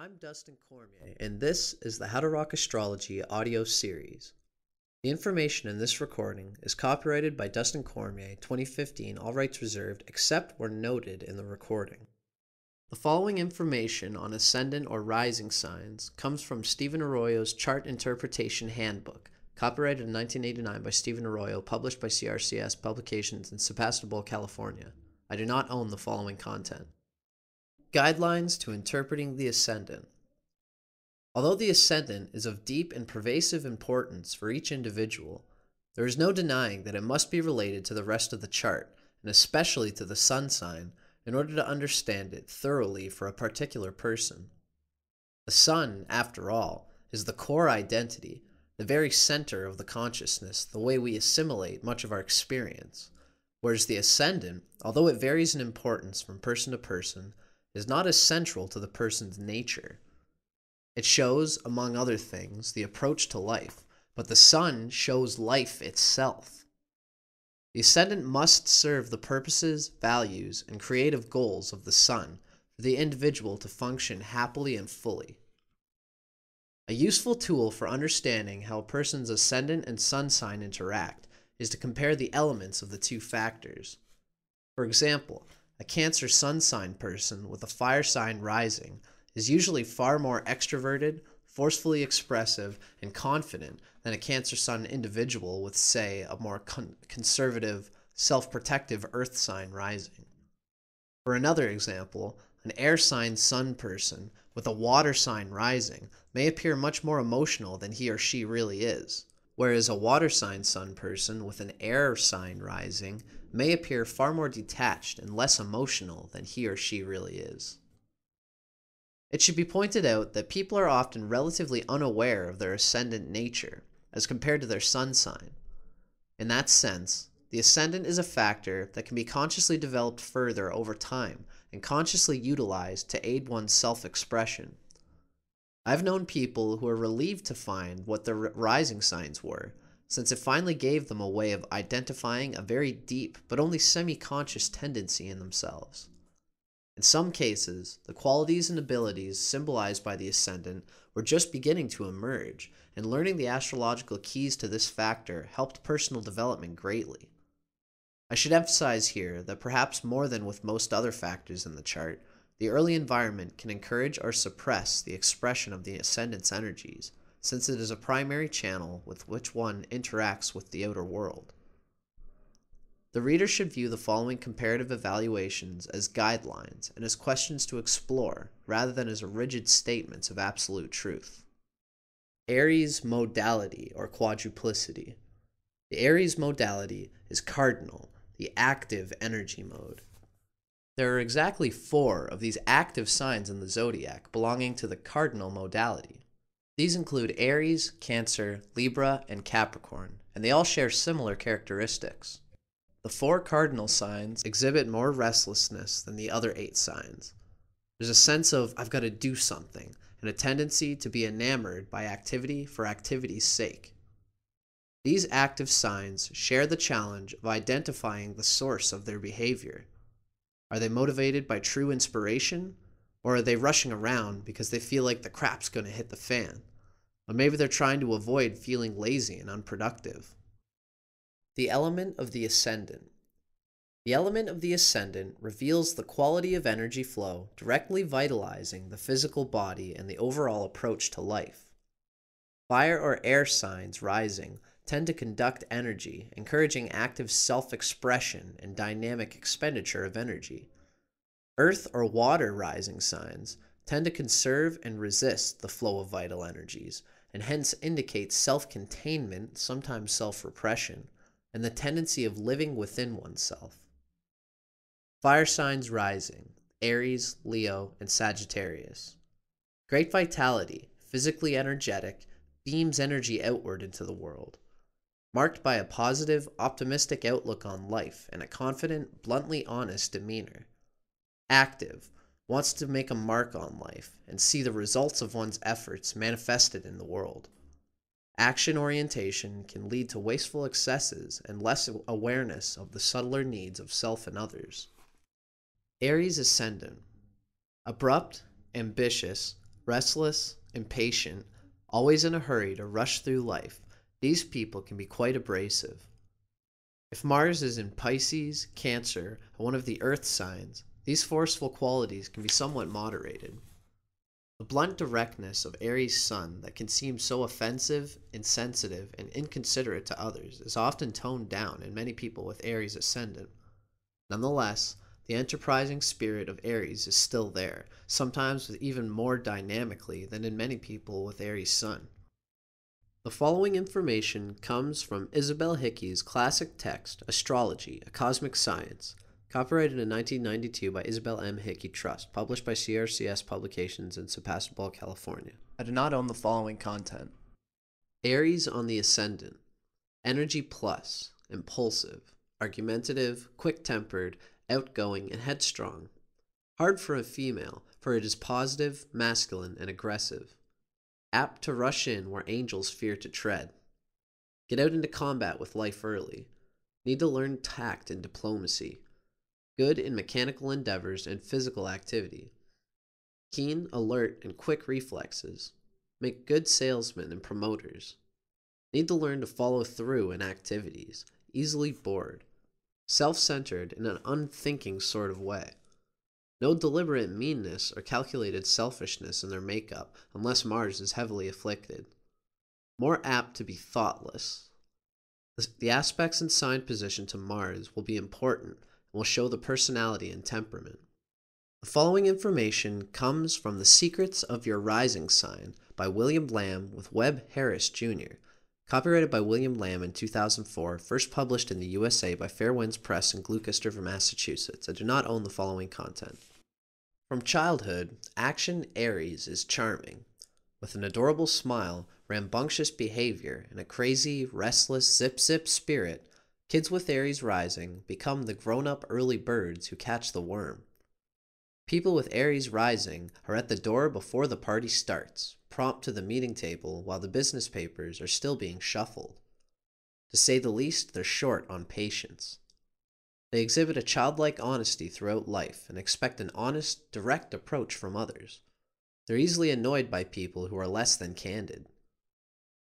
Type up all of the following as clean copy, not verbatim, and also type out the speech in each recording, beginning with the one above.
I'm Dustin Cormier, and this is the How to Rock Astrology audio series. The information in this recording is copyrighted by Dustin Cormier, 2015, all rights reserved, except where noted in the recording. The following information on ascendant or rising signs comes from Stephen Arroyo's Chart Interpretation Handbook, copyrighted in 1989 by Stephen Arroyo, published by CRCS Publications in Sebastopol, California. I do not own the following content. Guidelines to interpreting the ascendant. Although the ascendant is of deep and pervasive importance for each individual, there is no denying that it must be related to the rest of the chart, and especially to the sun sign, in order to understand it thoroughly for a particular person. The sun, after all, is the core identity, the very center of the consciousness, the way we assimilate much of our experience, whereas the ascendant, although it varies in importance from person to person, is not as central to the person's nature. It shows, among other things, the approach to life, but the sun shows life itself. The ascendant must serve the purposes, values, and creative goals of the sun for the individual to function happily and fully. A useful tool for understanding how a person's ascendant and sun sign interact is to compare the elements of the two factors. For example, a Cancer sun sign person with a fire sign rising is usually far more extroverted, forcefully expressive, and confident than a Cancer sun individual with, say, a more conservative, self-protective earth sign rising. For another example, an air sign sun person with a water sign rising may appear much more emotional than he or she really is, whereas a water sign sun person with an air sign rising may appear far more detached and less emotional than he or she really is. It should be pointed out that people are often relatively unaware of their ascendant nature as compared to their sun sign. In that sense, the ascendant is a factor that can be consciously developed further over time and consciously utilized to aid one's self-expression. I've known people who are relieved to find what their rising signs were, since it finally gave them a way of identifying a very deep but only semi-conscious tendency in themselves. In some cases, the qualities and abilities symbolized by the ascendant were just beginning to emerge, and learning the astrological keys to this factor helped personal development greatly. I should emphasize here that perhaps more than with most other factors in the chart, the early environment can encourage or suppress the expression of the ascendant's energies, since it is a primary channel with which one interacts with the outer world. The reader should view the following comparative evaluations as guidelines and as questions to explore, rather than as rigid statements of absolute truth. Aries Modality, or quadruplicity. The Aries Modality is cardinal, the active energy mode. There are exactly 4 of these active signs in the zodiac belonging to the cardinal modality. These include Aries, Cancer, Libra, and Capricorn, and they all share similar characteristics. The 4 cardinal signs exhibit more restlessness than the other 8 signs. There's a sense of, I've got to do something, and a tendency to be enamored by activity for activity's sake. These active signs share the challenge of identifying the source of their behavior. Are they motivated by true inspiration, or are they rushing around because they feel like the crap's going to hit the fan? Or maybe they're trying to avoid feeling lazy and unproductive. The element of the ascendant. The element of the ascendant reveals the quality of energy flow directly vitalizing the physical body and the overall approach to life. Fire or air signs rising tend to conduct energy, encouraging active self-expression and dynamic expenditure of energy. Earth or water rising signs tend to conserve and resist the flow of vital energies, and hence indicate self-containment, sometimes self-repression, and the tendency of living within oneself. Fire signs rising, Aries, Leo, and Sagittarius. Great vitality, physically energetic, beams energy outward into the world. Marked by a positive, optimistic outlook on life and a confident, bluntly honest demeanor. Active, wants to make a mark on life and see the results of one's efforts manifested in the world. Action orientation can lead to wasteful excesses and less awareness of the subtler needs of self and others. Aries Ascendant. Abrupt, ambitious, Restless, impatient, always in a hurry to rush through life, these people can be quite abrasive. If Mars is in Pisces, Cancer, and one of the Earth signs, these forceful qualities can be somewhat moderated. The blunt directness of Aries' Sun that can seem so offensive, insensitive, and inconsiderate to others is often toned down in many people with Aries Ascendant. Nonetheless, the enterprising spirit of Aries is still there, sometimes even more dynamically than in many people with Aries Sun. The following information comes from Isabel Hickey's classic text, Astrology, A Cosmic Science, copyrighted in 1992 by Isabel M. Hickey Trust, published by CRCS Publications in Sebastopol, California. I do not own the following content. Aries on the Ascendant. Energy plus, impulsive, argumentative, quick-tempered, outgoing, and headstrong. Hard for a female, for it is positive, masculine, and aggressive. Apt to rush in where angels fear to tread. Get out into combat with life early. Need to learn tact and diplomacy. Good in mechanical endeavors and physical activity. Keen, alert, and quick reflexes. Make good salesmen and promoters. Need to learn to follow through in activities. Easily bored. Self-centered in an unthinking sort of way. No deliberate meanness or calculated selfishness in their makeup unless Mars is heavily afflicted. More apt to be thoughtless. The aspects and sign position to Mars will be important and will show the personality and temperament. The following information comes from The Secrets of Your Rising Sign by William Lamb with Webb Harris, Jr., copyrighted by William Lamb in 2004, first published in the USA by Fairwinds Press in Gloucester, Massachusetts. I do not own the following content. From childhood, Action Aries is charming. With an adorable smile, rambunctious behavior, and a crazy, restless, zip-zip spirit, kids with Aries rising become the grown-up early birds who catch the worm. People with Aries rising are at the door before the party starts, prompt to the meeting table while the business papers are still being shuffled. To say the least, they're short on patience. They exhibit a childlike honesty throughout life and expect an honest, direct approach from others. They're easily annoyed by people who are less than candid.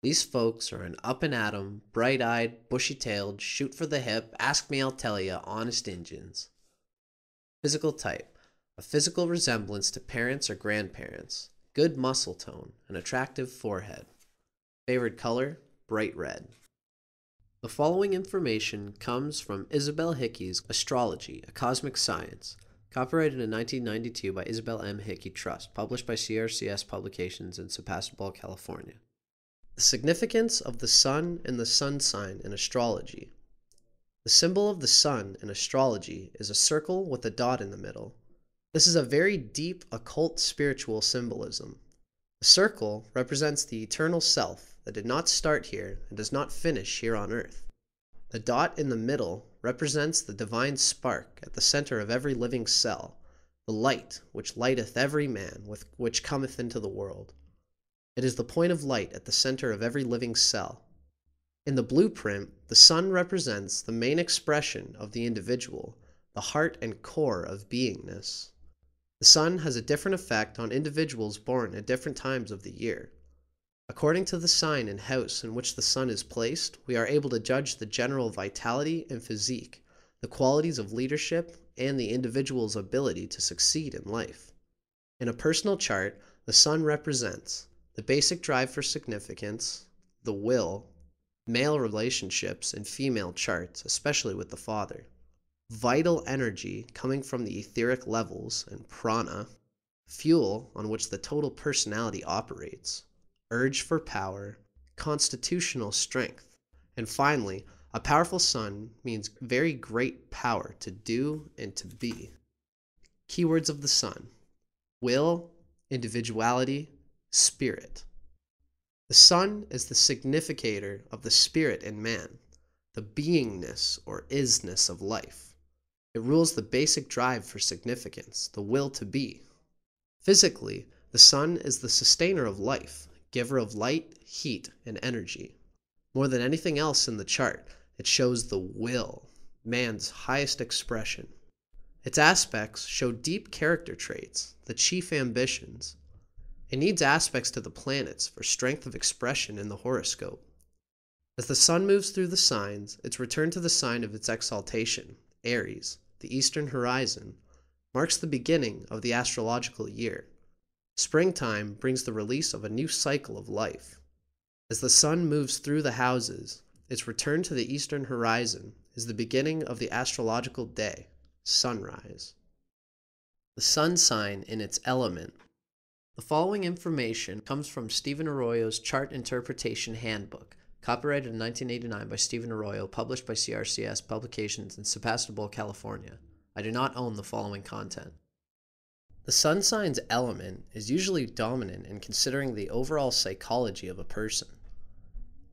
These folks are an up-and-at-'em, bright-eyed, bushy-tailed, shoot-for-the-hip, ask-me-I'll tell-ya, honest Injuns. Physical type. A physical resemblance to parents or grandparents. Good muscle tone, an attractive forehead. Favored color, bright red. The following information comes from Isabel Hickey's Astrology, A Cosmic Science, copyrighted in 1992 by Isabel M. Hickey Trust, published by CRCS Publications in Sebastopol, California. The significance of the Sun and the Sun sign in astrology. The symbol of the Sun in astrology is a circle with a dot in the middle. This is a very deep occult spiritual symbolism. The circle represents the eternal self that did not start here and does not finish here on earth. The dot in the middle represents the divine spark at the center of every living cell, the light which lighteth every man which cometh into the world. It is the point of light at the center of every living cell. In the blueprint, the sun represents the main expression of the individual, the heart and core of beingness. The sun has a different effect on individuals born at different times of the year. According to the sign and house in which the sun is placed, we are able to judge the general vitality and physique, the qualities of leadership, and the individual's ability to succeed in life. In a personal chart, the sun represents the basic drive for significance, the will, male relationships and female charts, especially with the father, vital energy coming from the etheric levels and prana, fuel on which the total personality operates, urge for power, constitutional strength, and finally, a powerful sun means very great power to do and to be. Keywords of the sun: will, individuality, spirit. The sun is the significator of the spirit in man, the beingness or isness of life. It rules the basic drive for significance, the will to be. Physically, the sun is the sustainer of life, giver of light, heat, and energy. More than anything else in the chart, it shows the will, man's highest expression. Its aspects show deep character traits, the chief ambitions. It needs aspects to the planets for strength of expression in the horoscope. As the sun moves through the signs, its return to the sign of its exaltation, Aries, the eastern horizon, marks the beginning of the astrological year. Springtime brings the release of a new cycle of life. As the sun moves through the houses, its return to the eastern horizon is the beginning of the astrological day, sunrise. The sun sign in its element. The following information comes from Stephen Arroyo's Chart Interpretation Handbook, copyrighted in 1989 by Stephen Arroyo, published by CRCS Publications in Sebastopol, California. I do not own the following content. The sun sign's element is usually dominant in considering the overall psychology of a person.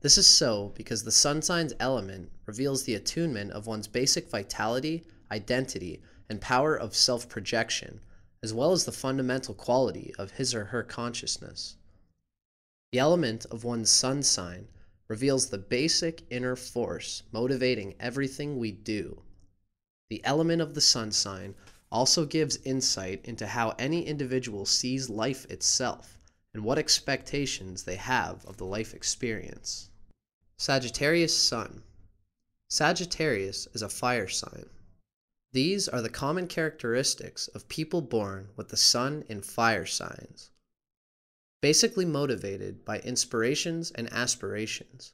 This is so because the sun sign's element reveals the attunement of one's basic vitality, identity, and power of self-projection, as well as the fundamental quality of his or her consciousness. The element of one's sun sign reveals the basic inner force motivating everything we do. The element of the sun sign also gives insight into how any individual sees life itself and what expectations they have of the life experience. Sagittarius Sun. Sagittarius is a fire sign. These are the common characteristics of people born with the sun in fire signs. Basically motivated by inspirations and aspirations.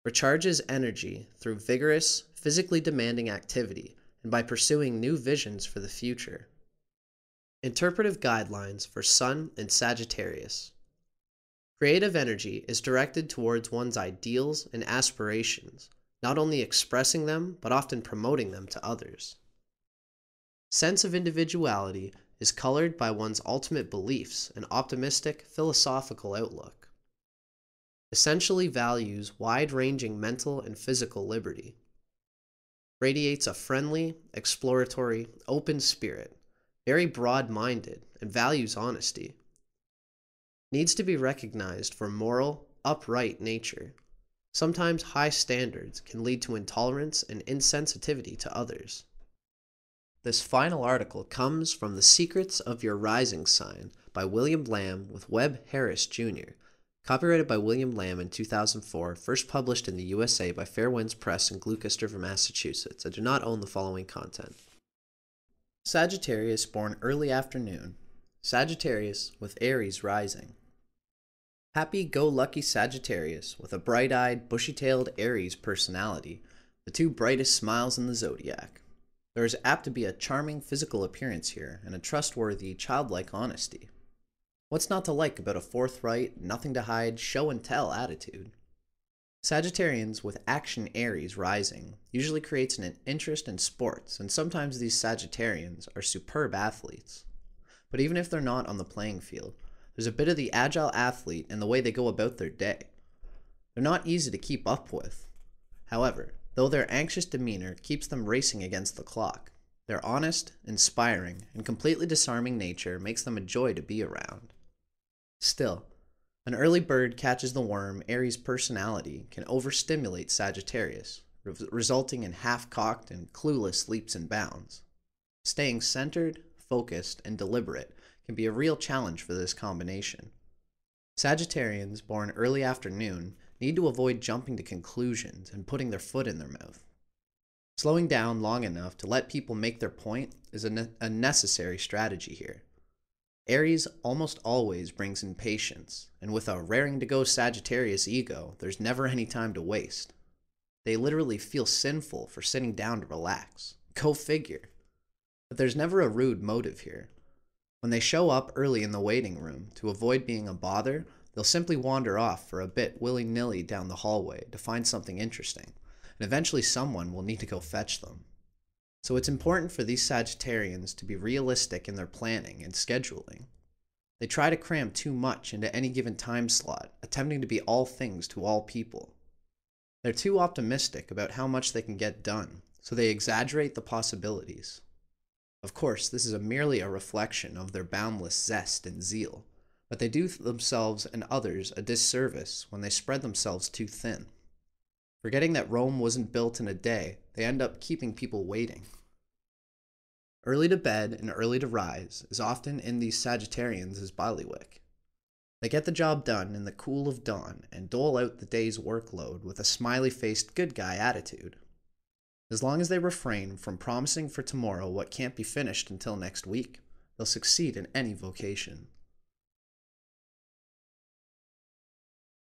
Recharges energy through vigorous, physically demanding activity and by pursuing new visions for the future. Interpretive guidelines for Sun and Sagittarius. Creative energy is directed towards one's ideals and aspirations, not only expressing them, but often promoting them to others. Sense of individuality is colored by one's ultimate beliefs and optimistic philosophical outlook. Essentially values wide-ranging mental and physical liberty. Radiates a friendly, exploratory, open spirit, very broad-minded, and values honesty. Needs to be recognized for moral, upright nature. Sometimes high standards can lead to intolerance and insensitivity to others. This final article comes from The Secrets of Your Rising Sign by William Lamb with Webb Harris Jr., copyrighted by William Lamb in 2004, first published in the USA by Fair Winds Press in Gloucester, Massachusetts. I do not own the following content. Sagittarius born early afternoon. Sagittarius with Aries rising. Happy-go-lucky Sagittarius with a bright-eyed, bushy-tailed Aries personality, the two brightest smiles in the zodiac. There is apt to be a charming physical appearance here and a trustworthy, childlike honesty. What's not to like about a forthright, nothing-to-hide, show-and-tell attitude? Sagittarians with action Aries rising usually creates an interest in sports, and sometimes these Sagittarians are superb athletes. But even if they're not on the playing field, there's a bit of the agile athlete in the way they go about their day. They're not easy to keep up with. However, though their anxious demeanor keeps them racing against the clock, their honest, inspiring, and completely disarming nature makes them a joy to be around. Still, an early bird catches the worm. Aries' personality can overstimulate Sagittarius, resulting in half-cocked and clueless leaps and bounds. Staying centered, focused, and deliberate can be a real challenge for this combination. Sagittarians born early afternoon need to avoid jumping to conclusions and putting their foot in their mouth. Slowing down long enough to let people make their point is a necessary strategy here. Aries almost always brings in patience, and with a raring-to-go Sagittarius ego, there's never any time to waste. They literally feel sinful for sitting down to relax. Go figure. But there's never a rude motive here. When they show up early in the waiting room to avoid being a bother, they'll simply wander off for a bit willy-nilly down the hallway to find something interesting, and eventually someone will need to go fetch them. So it's important for these Sagittarians to be realistic in their planning and scheduling. They try to cram too much into any given time slot, attempting to be all things to all people. They're too optimistic about how much they can get done, so they exaggerate the possibilities. Of course, this is merely a reflection of their boundless zest and zeal, but they do themselves and others a disservice when they spread themselves too thin. Forgetting that Rome wasn't built in a day, they end up keeping people waiting. Early to bed and early to rise is often in these Sagittarians as bailiwick. They get the job done in the cool of dawn and dole out the day's workload with a smiley-faced good guy attitude. As long as they refrain from promising for tomorrow what can't be finished until next week, they'll succeed in any vocation.